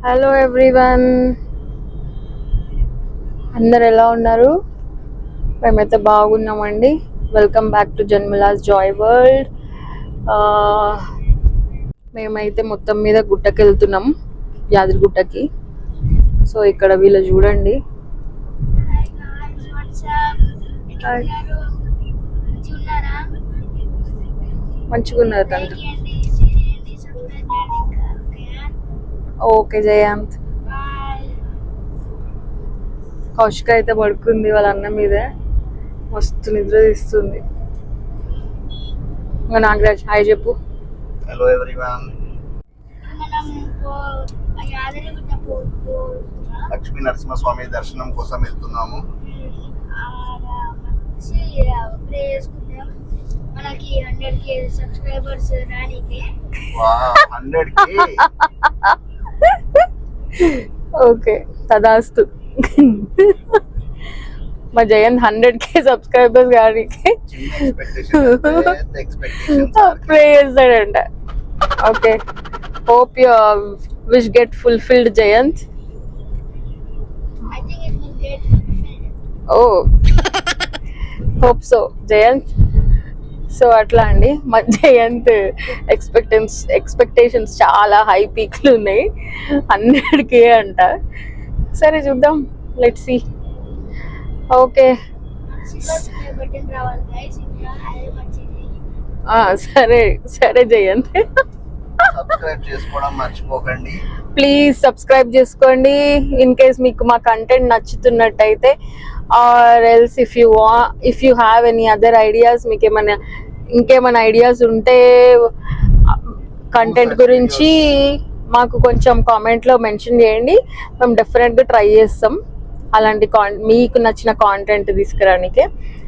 Hello everyone, అందరు ఎలా ఉన్నారు? మేమైతే బాగున్నామండి. వెల్కమ్ బ్యాక్ టు జన్మలాస్ జాయ్ వరల్డ్. మేమైతే మొత్తం మీద గుట్టకి వెళ్తున్నాం, యాదగిరిగుట్టకి. సో ఇక్కడ వీళ్ళు చూడండి, మంచిగా ఉన్నారు తండ్రి. ఓకే జయంత్. కౌశిక అయితే పడుకుంది వాళ్ళ అన్న మీదే, మస్తు నిద్ర తీస్తుంది. ఇంకా నాగరాజ్ హాయ్ చెప్పు. Hello everyone. లక్ష్మీ నరసింహస్వామి దర్శనం కోసం వెళ్తున్నాము. మనకి 100K సబ్స్క్రైబర్స్ రానికి. Wow, 100K. ఓకే తదాస్తు. మా జయంత్ 100K సబ్స్క్రైబర్స్ గారికి ప్రే చేస్తాడంట. Okay, hope your wish get fulfilled Jayanth. I think it will get oh hope so Jayanth. So అట్లా అండి, మా జయంత్ ఎక్స్పెక్టేషన్స్ చాలా హై పీక్లు ఉన్నాయి. 100K అంట. సరే చూద్దాం, let's see. Okay subscribe button రావాలి guys. ఇంకా అదే మంచిది. సరే సరే జయంత్, సబ్స్క్రైబ్ చేసుకోవడం మర్చిపోకండి. ప్లీజ్ సబ్స్క్రైబ్ చేసుకోండి. ఇన్ కేస్ మీకు మా కంటెంట్ నచ్చుతున్నట్టయితే, or else if you have any other ideas, మీకు ఇంకేమైనా ఐడియాస్ ఉంటే కంటెంట్ గురించి మాకు కొంచెం కామెంట్లో మెన్షన్ చేయండి. మేము డెఫినెట్గా ట్రై చేస్తాం అలాంటి మీకు నచ్చిన కాంటెంట్ తీసుకురానికే.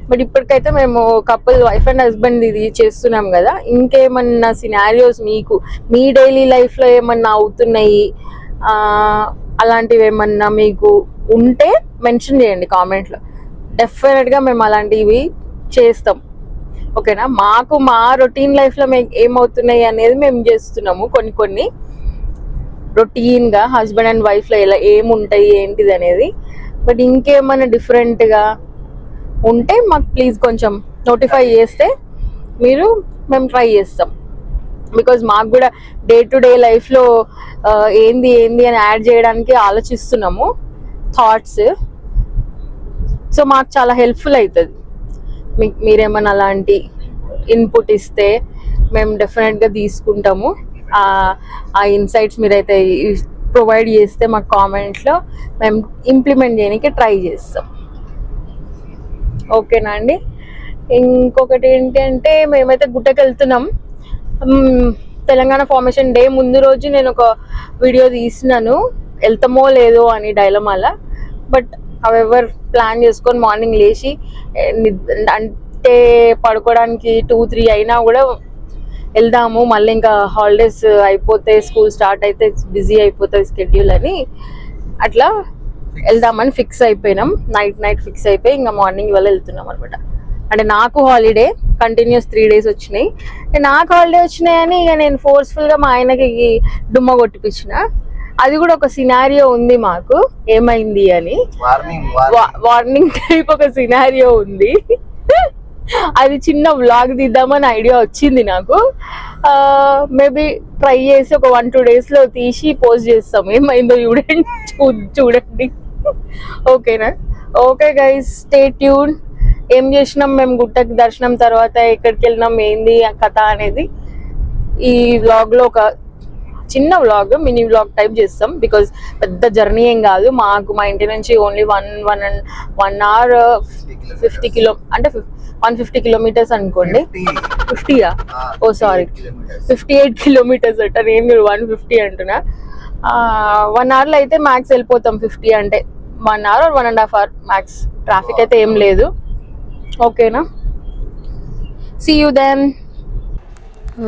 బట్ ఇప్పటికైతే మేము కపుల్ వైఫ్ అండ్ హస్బెండ్ ఇది చేస్తున్నాం కదా. ఇంకేమన్నా సినారియోస్ మీకు మీ డైలీ లైఫ్లో ఏమన్నా అవుతున్నాయి, అలాంటివి ఏమన్నా మీకు ఉంటే మెన్షన్ చేయండి కామెంట్లో. డెఫినెట్గా మేము అలాంటివి చేస్తాం, ఓకేనా. మాకు మా రొటీన్ లైఫ్లో మేము ఏమవుతున్నాయి అనేది మేము చేస్తున్నాము. కొన్ని రొటీన్గా హస్బెండ్ అండ్ వైఫ్లో ఎలా ఏముంటాయి ఏంటిది అనేది. బట్ ఇంకేమైనా డిఫరెంట్గా ఉంటే మాకు ప్లీజ్ కొంచెం నోటిఫై చేస్తే మేము ట్రై చేస్తాం. బికాజ్ మాకు కూడా డే టు డే లైఫ్లో ఏంది అని యాడ్ చేయడానికి ఆలోచిస్తున్నాము థాట్స్. సో మాకు చాలా హెల్ప్ఫుల్ అవుతుంది. మీరేమన్నా అలాంటి ఇన్పుట్ ఇస్తే మేము డెఫినెట్గా తీసుకుంటాము. ఆ ఇన్సైట్స్ మీరైతే ప్రొవైడ్ చేస్తే మాకు కామెంట్లో మేము ఇంప్లిమెంట్ చేయడానికి ట్రై చేస్తాం, ఓకేనా అండి. ఇంకొకటి ఏంటంటే, మేమైతే గుట్టకి వెళ్తున్నాం. తెలంగాణ ఫార్మేషన్ డే ముందు రోజు నేను ఒక వీడియో తీసినాను, వెళ్తామో లేదో అని డైలమాలా. బట్ హవెవర్ ప్లాన్ చేసుకొని మార్నింగ్ లేచి, అంటే పడుకోవడానికి 2-3 అయినా కూడా వెళ్దాము, మళ్ళీ ఇంకా హాలిడేస్ అయిపోతే స్కూల్ స్టార్ట్ అయితే బిజీ అయిపోతుంది స్కెడ్యూల్ అని అట్లా వెళ్దామని ఫిక్స్ అయిపోయినాం. నైట్ ఫిక్స్ అయిపోయి ఇంకా మార్నింగ్ ఇవాళ వెళ్తున్నాం అనమాట. అంటే నాకు హాలిడే కంటిన్యూస్ 3 days వచ్చినాయి. నాకు హాలిడే వచ్చినాయని ఇక నేను ఫోర్స్ఫుల్గా మా ఆయనకి డుమ్మ కొట్టిపించిన. అది కూడా ఒక సినారియో ఉంది మాకు, ఏమైంది అని వార్నింగ్ టైప్ ఒక సినారియో ఉంది. అది చిన్న వ్లాగ్ తీద్దామని ఐడియా వచ్చింది నాకు. మేబీ ట్రై చేసి ఒక 1-2 daysలో తీసి పోస్ట్ చేస్తాం. ఏమైందో చూడండి ఓకేనా. Okay guys, stay tune. ఏం చేసినాం మేము గుట్టకి దర్శనం తర్వాత, ఎక్కడికి వెళ్ళినాం, ఏంది ఆ కథ అనేది ఈ వ్లాగ్లో ఒక చిన్న వ్లాగ్, మినీ వ్లాగ్ టైప్ చేస్తాం. బికాజ్ పెద్ద జర్నీ ఏం కాదు మాకు. మా ఇంటి నుంచి ఓన్లీ 1 hour 150 kilometers అనుకోండి. 50యా? ఓ సారీ, 58 kilometers అట. నేను 150 అంటున్నా. 1 hourలో అయితే మ్యాక్స్ వెళ్ళిపోతాం. 50 అంటే 1 hour or 1.5 hours max. Traffic అయితే ఏం లేదు, ఓకేనా. See you then.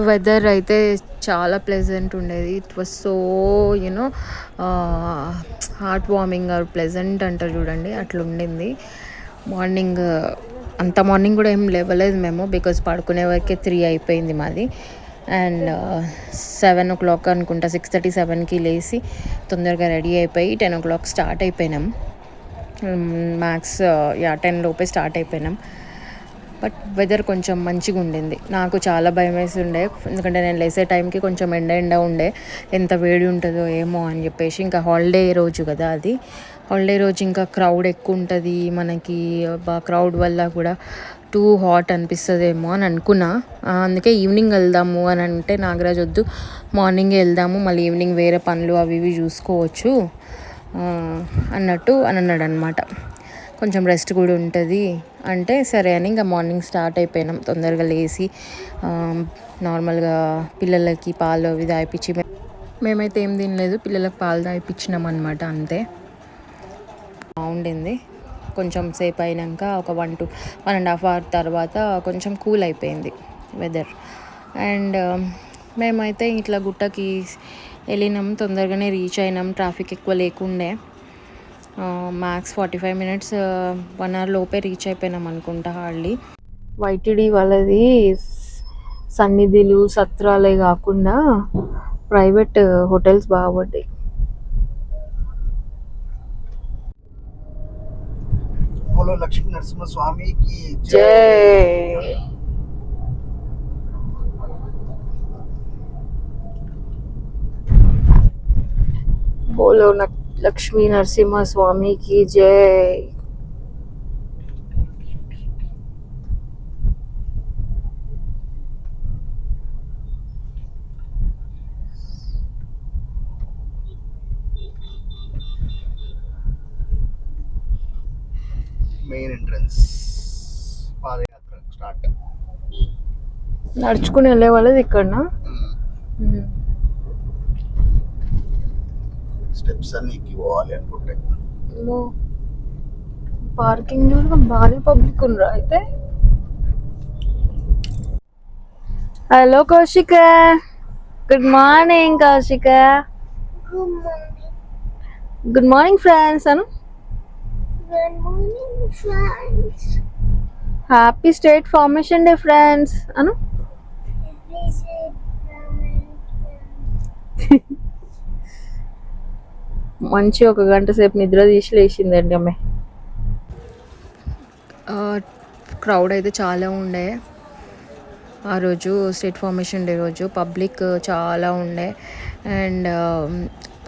వెదర్ అయితే చాలా ప్లెజెంట్ ఉండేది. It was so heart warming or pleasant అంటారు చూడండి, అట్లా ఉండింది. అంత మార్నింగ్ కూడా ఏం లేవలేదు మేము, బికాజ్ పడుకునే వరకే 3 అయిపోయింది మాది. అండ్ 7 o'clock అనుకుంటా, 6:30 7కి లేచి తొందరగా రెడీ అయిపోయి 10 o'clock స్టార్ట్ అయిపోయినాం. మ్యాక్స్ 10 లోపే స్టార్ట్ అయిపోయినాం. బట్ వెదర్ కొంచెం మంచిగా ఉండింది. నాకు చాలా భయం వేసి ఉండే, ఎందుకంటే నేను లేసే టైంకి కొంచెం ఎండ ఉండే, ఎంత వేడి ఉంటుందో ఏమో అని చెప్పేసి. ఇంకా హాలిడే రోజు కదా అది, హాలిడే రోజు ఇంకా క్రౌడ్ ఎక్కువ ఉంటుంది మనకి. క్రౌడ్ వల్ల కూడా టూ హాట్ అనిపిస్తుందేమో అని అనుకున్నా. అందుకే ఈవినింగ్ వెళ్దాము అని అంటే నాగరాజ్ వద్దు, మార్నింగే వెళ్దాము, మళ్ళీ ఈవినింగ్ వేరే పనులు అవి ఇవి చూసుకోవచ్చు అన్నట్టు అని అన్నాడు అనమాట. కొంచెం రెస్ట్ కూడా ఉంటుంది అంటే సరే అని ఇంకా మార్నింగ్ స్టార్ట్ అయిపోయినాం. తొందరగా లేచి నార్మల్గా పిల్లలకి పాలు అవి తాగిపించి, మేమైతే ఏం తినలేదు, పిల్లలకు పాలు తాగిపించినాం అనమాట. అంతే బాగుండింది. కొంచెం సేపు అయినాక ఒక 1 to 1.5 hour తర్వాత కొంచెం కూల్ అయిపోయింది వెదర్. అండ్ మేమైతే ఇట్లా గుట్టకి వెళ్ళినాం, తొందరగానే రీచ్ అయినాం, ట్రాఫిక్ ఎక్కువ లేకుండే. మ్యాక్స్ 45 minutes 1 hour లోపే రీచ్ అయిపోయినాం అనుకుంటా హార్డ్లీ. వైటీడీ వాళ్ళది సన్నిధులు సత్రాలే కాకుండా ప్రైవేట్ హోటల్స్ బాగా పడ్డాయి. बोलो लक्ष्मी नरसिम्हा स्वामी की जय. बोलो लक्ष्मी नरसिम्हा स्वामी की जय. మెయిన్ ఎంట్రన్స్ పాదయాత్ర స్టార్ట్. నడుచుకుని వెళ్ళే వాళ్ళది ఇక్కడ స్టెప్స్ అన్ని ఎక్కి పోవాలి అనుకుంటే. పార్కింగ్ కూడా భారీ పబ్లిక్ ఉండరా అయితే. Hello Kaushika, good morning Kaushika. Good morning friends Anu. Good morning, friends. Happy state formation day friends Anu. మంచి ఒక గంట సేపు నిద్ర తీసి లేచిందండి అమ్మాయి. క్రౌడ్ అయితే చాలా ఉండే ఆ రోజు, స్టేట్ ఫార్మేషన్ డే రోజు. పబ్లిక్ చాలా ఉండే. అండ్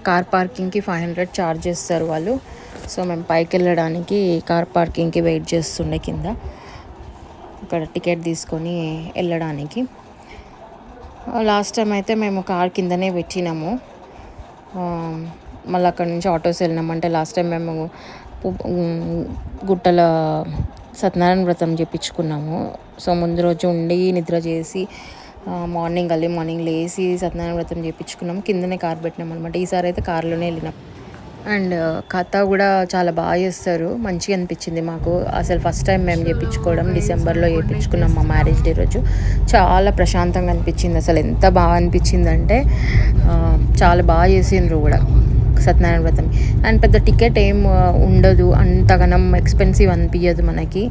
కార్ పార్కింగ్కి 500 ఛార్జ్ చేస్తారు వాళ్ళు. సో మేము పైకి వెళ్ళడానికి కార్ పార్కింగ్కి వెయిట్ చేస్తుండే కింద, అక్కడ టికెట్ తీసుకొని వెళ్ళడానికి. లాస్ట్ టైం అయితే మేము కార్ కిందనే పెట్టినాము, మళ్ళీ అక్కడ నుంచి ఆటోస్ వెళ్ళినామంటే. లాస్ట్ టైం మేము గుట్టల సత్యనారాయణ వ్రతం చేయించుకున్నాము. సో ముందు రోజు ఉండి నిద్ర చేసి మార్నింగ్ లేచి సత్యనారాయణ వ్రతం చేయించుకున్నాం, కిందనే కార్ పెట్టినాం అనమాట. ఈసారి అయితే కార్లోనే వెళ్ళినాం. అండ్ కథ కూడా చాలా బాగా చేస్తారు, మంచిగా అనిపించింది మాకు. అసలు ఫస్ట్ టైం మేము చేయించుకోవడం, డిసెంబర్లో చేయించుకున్నాం మా మ్యారేజ్ డే రోజు. చాలా ప్రశాంతంగా అనిపించింది, అసలు ఎంత బాగా అనిపించింది అంటే చాలా బాగా చేసిండ్రు కూడా సత్యనారాయణ వ్రతం. అండ్ పెద్ద టికెట్ ఏం ఉండదు, అంతగానం ఎక్స్పెన్సివ్ అనిపించదు మనకి.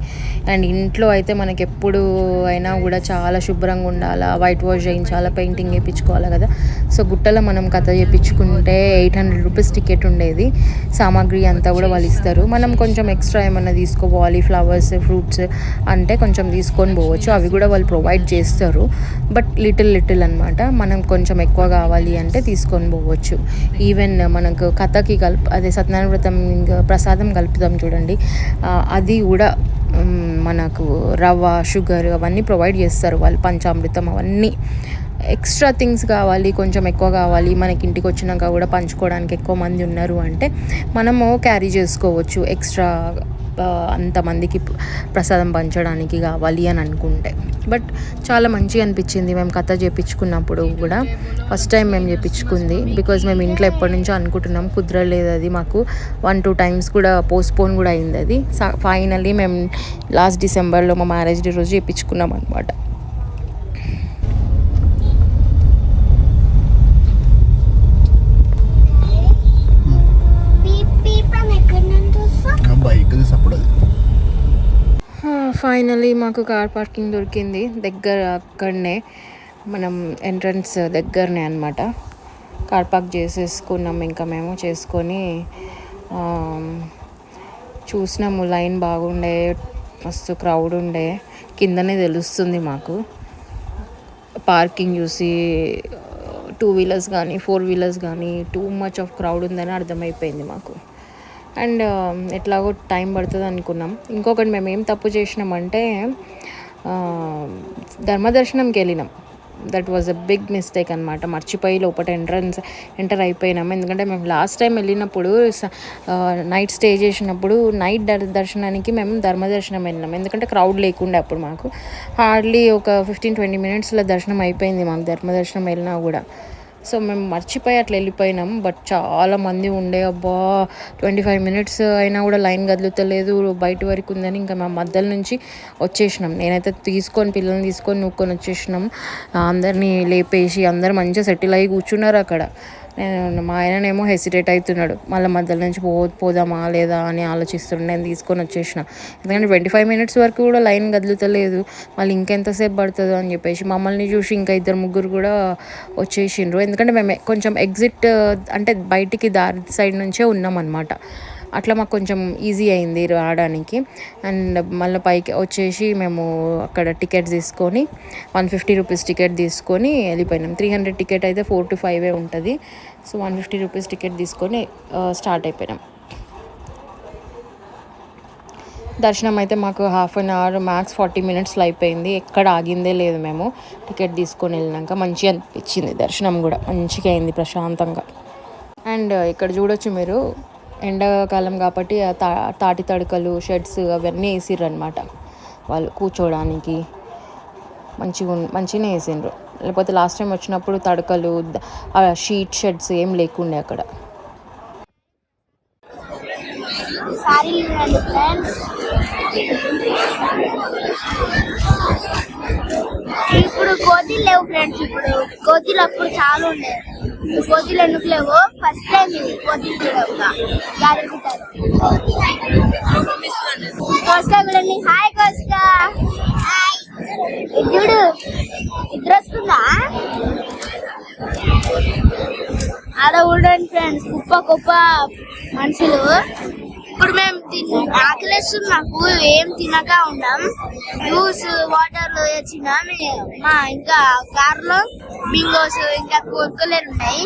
అండ్ ఇంట్లో అయితే మనకి ఎప్పుడు అయినా కూడా చాలా శుభ్రంగా ఉండాలా, వైట్ వాష్ చేయించాలా, పెయింటింగ్ వేయించుకోవాలి కదా. సో గుట్టలో మనం కథ చేయించుకుంటే 800 రూపీస్ టికెట్ ఉండేది. సామాగ్రి అంతా కూడా వాళ్ళు ఇస్తారు, మనం కొంచెం ఎక్స్ట్రా ఏమన్నా తీసుకోవాలి, ఫ్లవర్స్ ఫ్రూట్స్ అంటే కొంచెం తీసుకొని పోవచ్చు, అవి కూడా వాళ్ళు ప్రొవైడ్ చేస్తారు. బట్ లిటిల్ అనమాట, మనం కొంచెం ఎక్కువ కావాలి అంటే తీసుకొని పోవచ్చు. ఈవెన్ మనకు కథకి అదే సత్యనారాయణ వ్రతం ఇంకా ప్రసాదం కలుపుతాం చూడండి, అది కూడా మనకు రవ్వ, షుగర్ అవన్నీ ప్రొవైడ్ చేస్తారు వాళ్ళు, పంచామృతం అవన్నీ. ఎక్స్ట్రా థింగ్స్ కావాలి, కొంచెం ఎక్కువ కావాలి, మనకి ఇంటికి వచ్చినాక కూడా పంచుకోవడానికి ఎక్కువ మంది ఉన్నారు అంటే మనము క్యారీ చేసుకోవచ్చు ఎక్స్ట్రా, అంతమందికి ప్రసాదం పంచడానికి కావాలి అని అనుకుంటే. బట్ చాలా మంచిగా అనిపించింది మేము కథ చేయించుకున్నప్పుడు కూడా. ఫస్ట్ టైం మేము చేయించుకుంది, బికాజ్ మేము ఇంట్లో ఎప్పటి నుంచో అనుకుంటున్నాం, కుదరలేదు అది మాకు. 1-2 times కూడా పోస్ట్పోన్ కూడా అయింది అది. ఫైనల్లీ మేము లాస్ట్ డిసెంబర్లో మా మ్యారేజ్ డే రోజు చేయించుకున్నాం అనమాట. ఫైనలీ మాకు కార్ పార్కింగ్ దొరికింది దగ్గర, అక్కడనే మనం ఎంట్రన్స్ దగ్గరనే అనమాట. కార్ పార్క్ చేసేసుకున్నాం ఇంకా మేము చేసుకొని చూసినాము. లైన్ బాగుండే, మస్తు క్రౌడ్ ఉండే, కిందనే తెలుస్తుంది మాకు. పార్కింగ్ చూసి 2 వీలర్స్ కానీ 4 వీలర్స్ కానీ టూ మచ్ ఆఫ్ క్రౌడ్ ఉందని అర్థమైపోయింది మాకు. అండ్ ఎట్లాగో టైం పడుతుంది అనుకున్నాం. ఇంకొకటి మేము ఏం తప్పు చేసినామంటే ధర్మదర్శనంకి వెళ్ళినాం. That was a big mistake అనమాట. మర్చిపోయి లోపల ఎంటర్ అయిపోయినాము. ఎందుకంటే మేము లాస్ట్ టైం వెళ్ళినప్పుడు నైట్ స్టే చేసినప్పుడు నైట్ దర్శనానికి మేము ధర్మదర్శనం వెళ్ళినాం. ఎందుకంటే క్రౌడ్ లేకుండే అప్పుడు మాకు. హార్డ్లీ ఒక 15-20 మినిట్స్లో దర్శనం అయిపోయింది మాకు, ధర్మదర్శనం వెళ్ళినా కూడా. సో మేము మర్చిపోయి అట్లా వెళ్ళిపోయినాం. బట్ చాలా మంది ఉండే, అబ్బా 25 మినిట్స్ అయినా కూడా లైన్ కదులుతలేదు, బయట వరకు ఉందని ఇంకా మా మధ్యలో నుంచి వచ్చేసినాం. నేనైతే పిల్లల్ని తీసుకొని నూక్కొని వచ్చేసినాం. అందరినీ లేపేసి అందరు మంచిగా సెటిల్ అయ్యి కూర్చున్నారు అక్కడ. మా ఆయననేమో హెసిటేట్ అవుతున్నాడు, మళ్ళీ మధ్యలో నుంచి పోదామా లేదా అని ఆలోచిస్తుండే. నేను తీసుకొని వచ్చేసిన. ఎందుకంటే 25 మినిట్స్ వరకు కూడా లైన్ కదులుతలేదు, మళ్ళీ ఇంకెంతసేపు పడుతుందో అని చెప్పేసి మమ్మల్ని చూసి ఇంకా 2-3 కూడా వచ్చేసిండ్రు. ఎందుకంటే మేము కొంచెం ఎగ్జిట్ అంటే బయటికి దారి సైడ్ నుంచే ఉన్నాం అనమాట. అట్లా మాకు కొంచెం ఈజీ అయింది రావడానికి. అండ్ మళ్ళీ పైకి వచ్చేసి మేము అక్కడ టికెట్స్ తీసుకొని 150 రూపీస్ టికెట్ తీసుకొని వెళ్ళిపోయినాం. 300 టికెట్ అయితే 4 to 5 ఉంటుంది. సో 150 రూపీస్ టికెట్ తీసుకొని స్టార్ట్ అయిపోయినాం. దర్శనం అయితే మాకు హాఫ్ అన్ అవర్ మ్యాక్స్ 40 మినిట్స్లో అయిపోయింది. ఎక్కడ ఆగిందే లేదు. మేము టికెట్ తీసుకొని వెళ్ళినాక మంచిగా అనిపించింది. దర్శనం కూడా మంచిగా అయింది, ప్రశాంతంగా. అండ్ ఇక్కడ చూడొచ్చు మీరు, ఎండాకాలం కాబట్టి తాటి తడకలు, షెడ్స్ అవన్నీ వేసిర్రు అనమాట. వాళ్ళు కూర్చోడానికి మంచిగానే వేసిండ్రు. లేకపోతే లాస్ట్ టైం వచ్చినప్పుడు తడకలు, షెడ్స్ ఏం లేకుండే అక్కడ. ఇప్పుడు కోతిలు లేవు ఫ్రెండ్స్. ఇప్పుడు కోతిలు అప్పుడు చాలా ఉండే. కోతిలు ఎందుకు లేవు? ఫస్ట్ టైం కోతిలు చూడండి. హాయ్ కోస్కా, చూడు ఇద్దరు వస్తుందా? అలా చూడండి ఫ్రెండ్స్, కుప్ప మనుషులు. ఇప్పుడు మేము ఆకలేస్తుంది నాకు, ఏం తినక ఉన్నాం. జ్యూస్ వాటర్ వచ్చినాం. మా ఇంకా కార్లో బింగోస్ ఇంకా కుర్కులేరు ఉన్నాయి.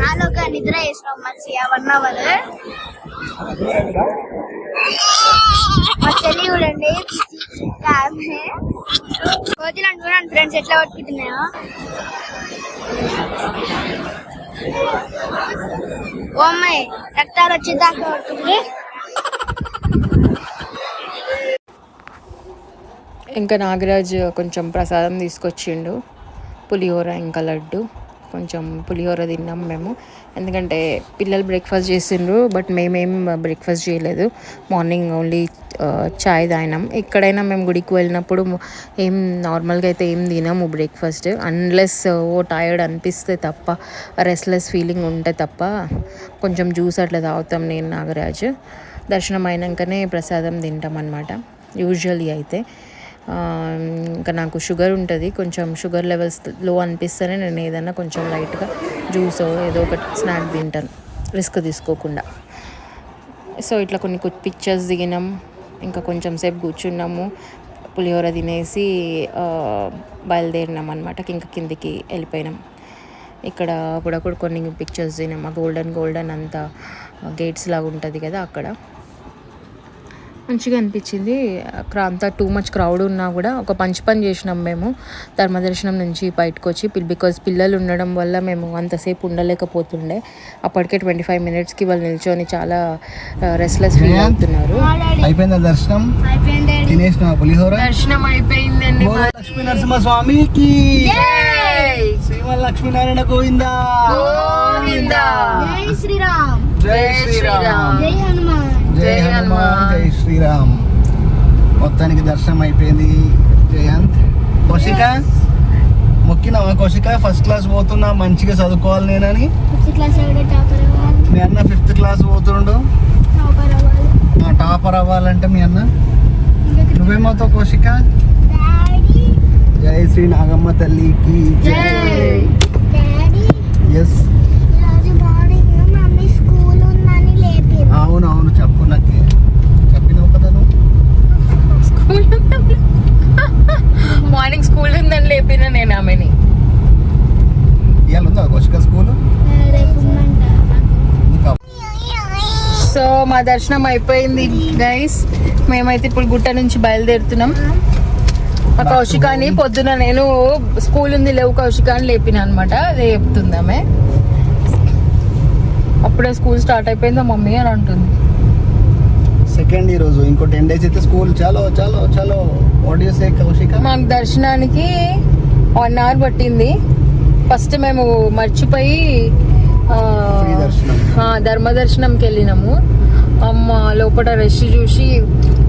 నాలో ఒక నిద్ర వేసినాం మంచిగా 1 అవర్. మా చెల్లి చూడండి, కోతిలు చూడండి ఫ్రెండ్స్ ఎట్లా పట్టుకుంటున్నాయో. ఓ అమ్మాయి రక్తాలు వచ్చి దాకా పడుతుంది. ఇంకా నాగరాజ్ కొంచెం ప్రసాదం తీసుకొచ్చిండు, పులిహోర ఇంకా లడ్డు. కొంచెం పులిహోర తిన్నాం మేము, ఎందుకంటే పిల్లలు బ్రేక్ఫాస్ట్ చేసిండ్రు. బట్ మేమేం బ్రేక్ఫాస్ట్ చేయలేదు. మార్నింగ్ ఓన్లీ చాయ్ తాగినాం. ఎక్కడైనా మేము గుడికి వెళ్ళినప్పుడు ఏం నార్మల్గా అయితే ఏం తినము బ్రేక్ఫాస్ట్, అన్లెస్ టైర్డ్ అనిపిస్తే తప్ప, రెస్ట్లెస్ ఫీలింగ్ ఉంటే తప్ప. కొంచెం జ్యూస్ అట్లా తాగుతాం నేను నాగరాజ్. దర్శనం అయినాకనే ప్రసాదం తింటాం అన్నమాట యూజువల్లీ అయితే. ఇంకా నాకు షుగర్ ఉంటుంది, కొంచెం షుగర్ లెవెల్స్ లో అనిపిస్తేనే నేను ఏదైనా కొంచెం లైట్గా జ్యూస్ ఏదో ఒకటి స్నాక్ తింటాను, రిస్క్ తీసుకోకుండా. సో ఇట్లా కొన్ని పిక్చర్స్ దిగినాం, ఇంకా కొంచెం సేపు కూర్చున్నాము, పులిహోర తినేసి బయలుదేరినాం అనమాట. ఇంకా కిందికి వెళ్ళిపోయినాం. ఇక్కడ అప్పుడప్పుడు కొన్ని పిక్చర్స్ దిగినాం. ఆ గోల్డెన్ అంతా గేట్స్ లాగా ఉంటుంది కదా, అక్కడ మంచిగా అనిపించింది. అక్కడ అంతా టూ మచ్ క్రౌడ్ ఉన్నా కూడా ఒక మంచి పని చేసినాం మేము. ధర్మదర్శనం నుంచి బయటకు వచ్చి, బికాజ్ పిల్లలు ఉండడం వల్ల మేము అంతసేపు ఉండలేకపోతుండే. అప్పటికే 25 మినిట్స్కి వాళ్ళు నిల్చొని చాలా రెస్ట్లెస్ ఫీల్ అవుతున్నారు. అయిపోయిందా దర్శనం? తినేసిన పులిహోర దర్శనం అయిపోయిందండి. లక్ష్మీ నరసింహ స్వామికి, శ్రీమన్ లక్ష్మీనారాయణ గోవిందా గోవిందా. జై శ్రీరామ్, జై శ్రీరామ్, జై హనుమాన్, జై హనుమాన్, జై శ్రీరామ్. మొత్తానికి దర్శనం అయిపోయింది. జయంత్, కౌశిక మొక్కినావా? కౌశిక ఫస్ట్ క్లాస్ పోతున్నా, మంచిగా చదువుకోవాలి నేనని. మీ అన్న 5th క్లాస్ పోతుండు, టాపర్ అవ్వాలంటే మీ అన్న. నువ్వేమవుతావు కౌశిక? జై శ్రీ నాగమ్మ తల్లికి జై. డాడీ ఎస్ ఈరోజు మార్నింగ్ మమ్మీ స్కూల్ ఉందని లేపి అవునవును చెప్పు నాకు చెప్పినావు కదా నువ్వు. మార్నింగ్ స్కూల్ ఉందని లేపిన నేను ఆమెని. ఇవాళ ఉందా కౌశిక స్కూల్? రేపు ఉందంట. ఇంకా సో మా దర్శనం అయిపోయింది గైస్. మేమైతే ఇప్పుడు గుట్ట నుంచి బయలుదేరుతున్నాం. మా కౌశికాని పొద్దున నేను స్కూల్ ఉంది లేవు కౌశిక అని లేపిన అనమాట. అదే చెప్తుంది ఆమె. అప్పుడే స్కూల్ స్టార్ట్ అయిపోయిందా మమ్మీ అని అంటుంది. సెకండ్ ఈ రోజు ఇంకో 10 days అయితే స్కూల్. చలో చలో చలో. What you say Kaushika? మాకు దర్శనానికి 1 hour పట్టింది. ఫస్ట్ మేము మర్చిపోయి ఫ్రీ దర్శనం. ధర్మ దర్శనంకి వెళ్ళినాము. అమ్మ లోపల రష్ చూసి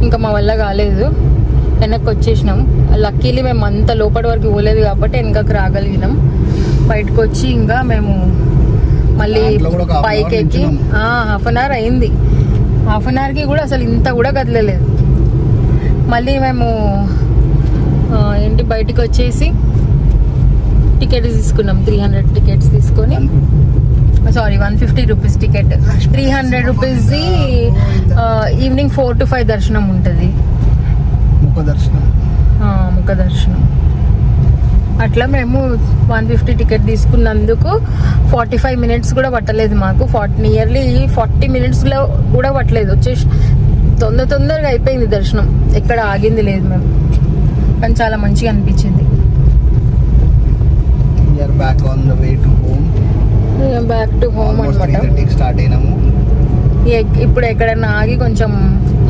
ఇంకా మా వల్ల కాలేదు, వెనక్కి వచ్చేసినాం. లక్కీలీ మేము అంత లోపల వరకు పోలేదు కాబట్టి వెనకకి రాగలిగినాం. బయటకు వచ్చి ఇంకా మేము మళ్ళీ దాంట్లో కూడా ఒక half an hour పైకి ఎక్కి నిల్చున్నాం. 1/2 hour అయింది. 1/2 hourకి కూడా అసలు ఇంత కూడా కదలలేదు. మళ్ళీ మేము ఏంటి బయటికి వచ్చేసి టికెట్ తీసుకున్నాం. 300 టికెట్స్ తీసుకొని, సారీ 150 రూపీస్ టికెట్. 300 రూపీస్ది ఈవినింగ్ 4 to 5 దర్శనం ఉంటుంది. ముఖ దర్శనం. ముఖ దర్శనం. అట్లా మేము 150 టికెట్ తీసుకున్నందుకు 45 minutes కూడా పట్టలేదు మాకు. నియర్లీ 40 minutesలో కూడా పట్టలేదు. వచ్చేసి తొందరగా అయిపోయింది దర్శనం. ఎక్కడ ఆగింది లేదు మేము. కానీ చాలా మంచిగా అనిపించింది. We are back on the way to home. Back to home Almost అనమాట. 3:30 స్టార్ట్ అయినాము. ఇప్పుడు ఎక్కడన్నా ఆగి కొంచెం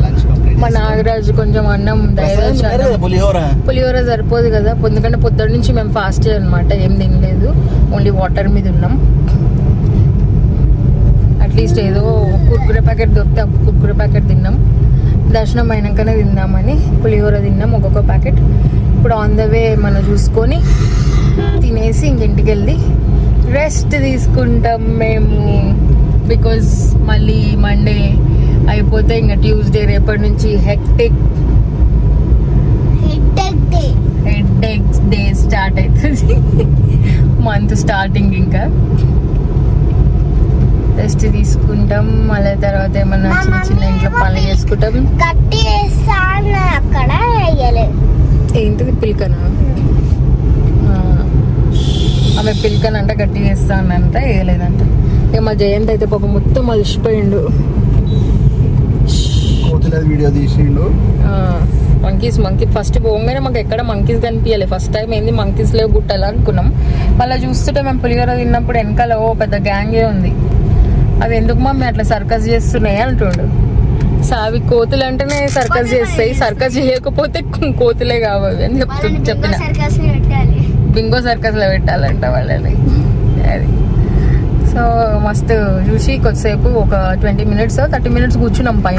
లంచ్ కంప్లీట్. మా నాగరాజు కొంచెం అన్నం పులిహోర సరిపోదు కదా. ఎందుకంటే పొద్దున్న నుంచి మేము ఫాస్ట్ అనమాట, ఏం తినలేదు, ఓన్లీ వాటర్ మీద ఉన్నాం. అట్లీస్ట్ ఏదో కుర్కురే ప్యాకెట్ దొరికితే కుర్కురే ప్యాకెట్ తిన్నాం. దర్శనం అయినాకనే తిందామని పులిహోర తిన్నాం ఒక్కొక్క ప్యాకెట్. ఇప్పుడు ఆన్ ద వే మనం చూసుకొని తినేసి ఇంటికి వెళ్ళి రెస్ట్ తీసుకుంటాం మేము. బికాజ్ మళ్ళీ మండే అయిపోతే ఇంకా ట్యూస్డే రేపటి నుంచి హెక్టిక్ హెడేక్ డే స్టార్ట్ అవుతుంది. మంత్ స్టార్టింగ్ ఇంకా రెస్ట్ తీసుకుంటాం. మళ్ళీ తర్వాత ఏమన్నా చిన్న ఇంట్లో పనులు చేసుకుంటాం. కట్టి వేస్తాను అక్కడ వేయలేదు. ఏంటిది పిల్కనా? ఆమె పిల్కనంట గట్టి చేస్తానంట, వేయలేదంట. ఇక మా జయంత్ అయితే పాపం మొత్తం అలసిపోయిండు. కోతుల వీడియో తీసిండు. మంకీ ఫస్ట్ పోగానే మాకు ఎక్కడ మంకీస్ కనిపించలే. ఫస్ట్ టైం ఏంది మంకీస్ లేవు గుట్టలు అనుకున్నాం. మళ్ళీ చూస్తుంటే మేము పులిహోర తిన్నప్పుడు వెనకాల పెద్ద గ్యాంగే ఉంది. అవి ఎందుకు మమ్మీ అట్లా సర్కస్ చేస్తున్నాయి అంటుండు. అవి కోతులు అంటేనే సర్కస్ చేస్తాయి, సర్కస్ చేయకపోతే కోతులే కావాలి అని చెప్పిన. బింగో సర్కస్ లో పెట్టాలంట వాళ్ళని. అది సో మస్తు చూసి కొద్దిసేపు ఒక 20 minutes 30 minutes కూర్చున్నాం పైన.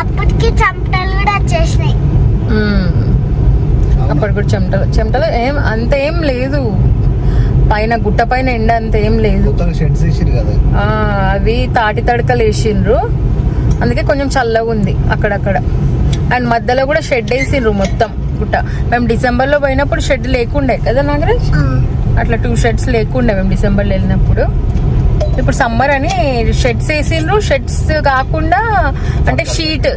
అప్పటికి చెమటలు కూడా వచ్చేసినాయి. అప్పటి కూడా చెమటలు అంత ఏం లేదు. పైన గుట్ట పైన ఎండ అంత ఏం లేదు. షెడ్స్ వేసిరు కదా, అవి తాటి తడకలు వేసిండ్రు, అందుకే కొంచెం చల్లగా ఉంది అక్కడక్కడ. అండ్ మధ్యలో కూడా షెడ్ వేసిండ్రు మొత్తం గుట్ట. మేము డిసెంబర్లో పోయినప్పుడు షెడ్ లేకుండే కదా నాగరాజ్, అట్లా 2 sheds లేకుండే మేము డిసెంబర్లో వెళ్ళినప్పుడు. ఇప్పుడు సమ్మర్ అని షెడ్స్ వేసిండ్రు. షెడ్స్ కాకుండా అంటే షీట్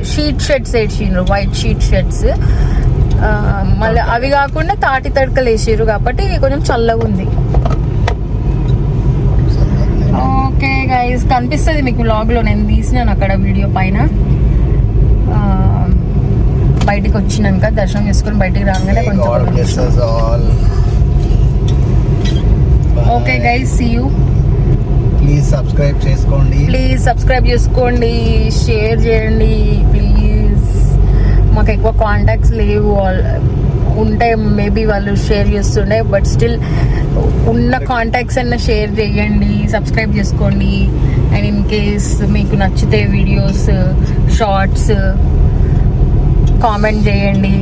షెడ్స్ వేసిండ్రు, వైట్ షీట్ షెడ్స్. మళ్ళీ అవి కాకుండా తాటి తడకలు వేసిర్రు కాబట్టి కొంచెం చల్లగా ఉంది. ఓకే గైస్, కనిపిస్తుంది మీకు వ్లాగ్లో, నేను తీసినాను అక్కడ వీడియో పైన. బయటికి వచ్చినాక దర్శనం చేసుకుని బయటికి రాగానే కొంచెం. Okay guys, see you. Please subscribe చేసుకోండి, షేర్ చేయండి ప్లీజ్. మాకు ఎక్కువ కాంటాక్ట్స్ లేవు, ఉంటే మేబీ వాళ్ళు షేర్ చేస్తుండే, బట్ స్టిల్ ఉన్న కాంటాక్ట్స్ అన్న షేర్ చేయండి, సబ్స్క్రైబ్ చేసుకోండి. అండ్ ఇన్ కేస్ మీకు నచ్చితే వీడియోస్ షార్ట్స్ కామెంట్ చేయండి.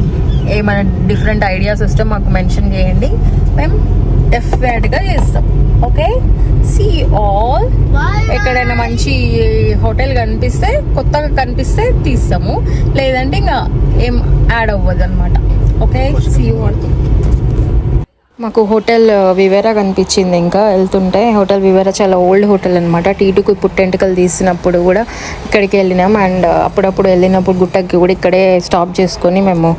ఏమైనా డిఫరెంట్ ఐడియాస్ వస్తే మాకు మెన్షన్ చేయండి, మేము డెఫినెట్గా చేస్తాం. Okay, see all. ఎక్కడైనా మంచి హోటల్ కనిపిస్తే, కొత్తగా కనిపిస్తే తీస్తాము, లేదంటే ఇంకా ఏం యాడ్ అవ్వదు అనమాట. Okay, see you. మాకు హోటల్ వివేరా కనిపించింది. ఇంకా వెళ్తుంటే హోటల్ వివేరా చాలా ఓల్డ్ హోటల్ అనమాట. టీటుకు పుట్టెంటుకలు తీసినప్పుడు కూడా ఇక్కడికి వెళ్ళినాం. అండ్ అప్పుడప్పుడు వెళ్ళినప్పుడు గుట్టకి కూడా ఇక్కడే స్టాప్ చేసుకొని మేము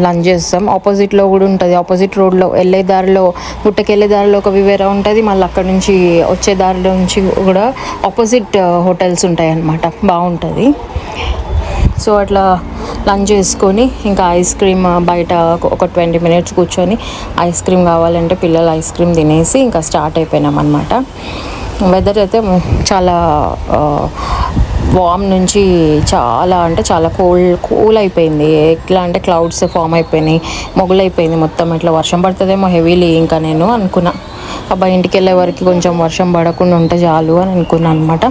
లంచ్ చేస్తాం. ఆపోజిట్లో కూడా ఉంటుంది, ఆపోజిట్ రోడ్లో వెళ్ళే దారిలో, గుట్టకి వెళ్ళే దారిలో ఒక వివేరా ఉంటుంది. మళ్ళీ అక్కడ నుంచి వచ్చే దారిలో నుంచి కూడా ఆపోజిట్ హోటల్స్ ఉంటాయి అన్నమాట. బాగుంటుంది. సో అట్లా లంచ్ చేసుకొని ఇంకా ఐస్ క్రీమ్ బయట ఒక 20 minutes కూర్చొని ఐస్ క్రీమ్ కావాలంటే పిల్లలు ఐస్ క్రీమ్ తినేసి ఇంకా స్టార్ట్ అయిపోయినాం అనమాట. వెదర్ అయితే చాలా వామ్ నుంచి చాలా అంటే చాలా కూల్ అయిపోయింది. ఎట్లా అంటే క్లౌడ్స్ ఫామ్ అయిపోయినాయి, మొగులైపోయింది మొత్తం. ఇట్లా వర్షం పడుతుందేమో హెవీలీ. ఇంకా నేను అనుకున్నా అబ్బాయి ఇంటికి వెళ్ళే వరకు కొంచెం వర్షం పడకుండా ఉంటే చాలు అని అనుకున్నాను అనమాట.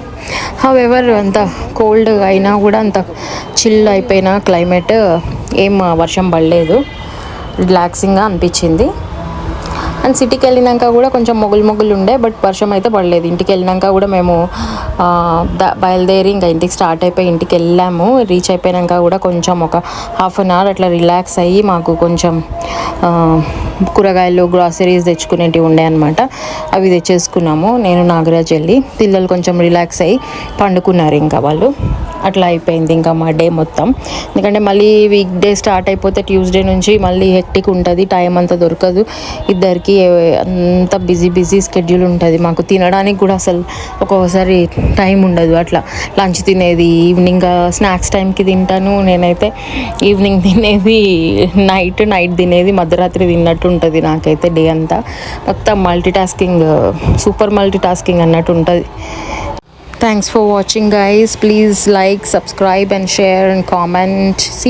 హౌఎవర్ అంత కోల్డ్ అయినా కూడా, అంత చిల్ అయిపోయిన క్లైమేట్, ఏం వర్షం పడలేదు, రిలాక్సింగ్గా అనిపించింది. అండ్ సిటీకి వెళ్ళినాక కూడా కొంచెం మొగులు ఉండే, బట్ వర్షం అయితే పడలేదు. ఇంటికి వెళ్ళినాక కూడా మేము బయలుదేరి ఇంకా ఇంటికి స్టార్ట్ అయిపోయి ఇంటికి వెళ్ళాము. రీచ్ అయిపోయాక కూడా కొంచెం ఒక 1/2 hour అట్లా రిలాక్స్ అయ్యి మాకు కొంచెం కూరగాయలు, గ్రాసరీస్ తెచ్చుకునేటివి ఉండే అనమాట. అవి తెచ్చేసుకున్నాము. నేను నాగరాజ్ వెళ్ళి, పిల్లలు కొంచెం రిలాక్స్ అయ్యి పండుకున్నారు ఇంకా వాళ్ళు. అట్లా అయిపోయింది ఇంకా మా డే మొత్తం. ఎందుకంటే మళ్ళీ వీక్ డే స్టార్ట్ అయిపోతే ట్యూస్డే నుంచి మళ్ళీ హెక్టిక్ ఉంటుంది, టైం అంతా దొరకదు ఇద్దరికి. అంత బిజీ స్కెడ్యూల్ ఉంటుంది. మాకు తినడానికి కూడా అసలు ఒక్కొక్కసారి టైం ఉండదు. అట్లా లంచ్ తినేది ఈవినింగ్, స్నాక్స్ టైంకి తింటాను నేనైతే. ఈవినింగ్ తినేది నైట్ తినేది మధ్యరాత్రి తిన్నట్టు ఉంటుంది నాకైతే డే అంతా. మొత్తం సూపర్ మల్టీ టాస్కింగ్ అన్నట్టు ఉంటుంది. Thanks for watching guys. Please like, subscribe and share and comment. See you.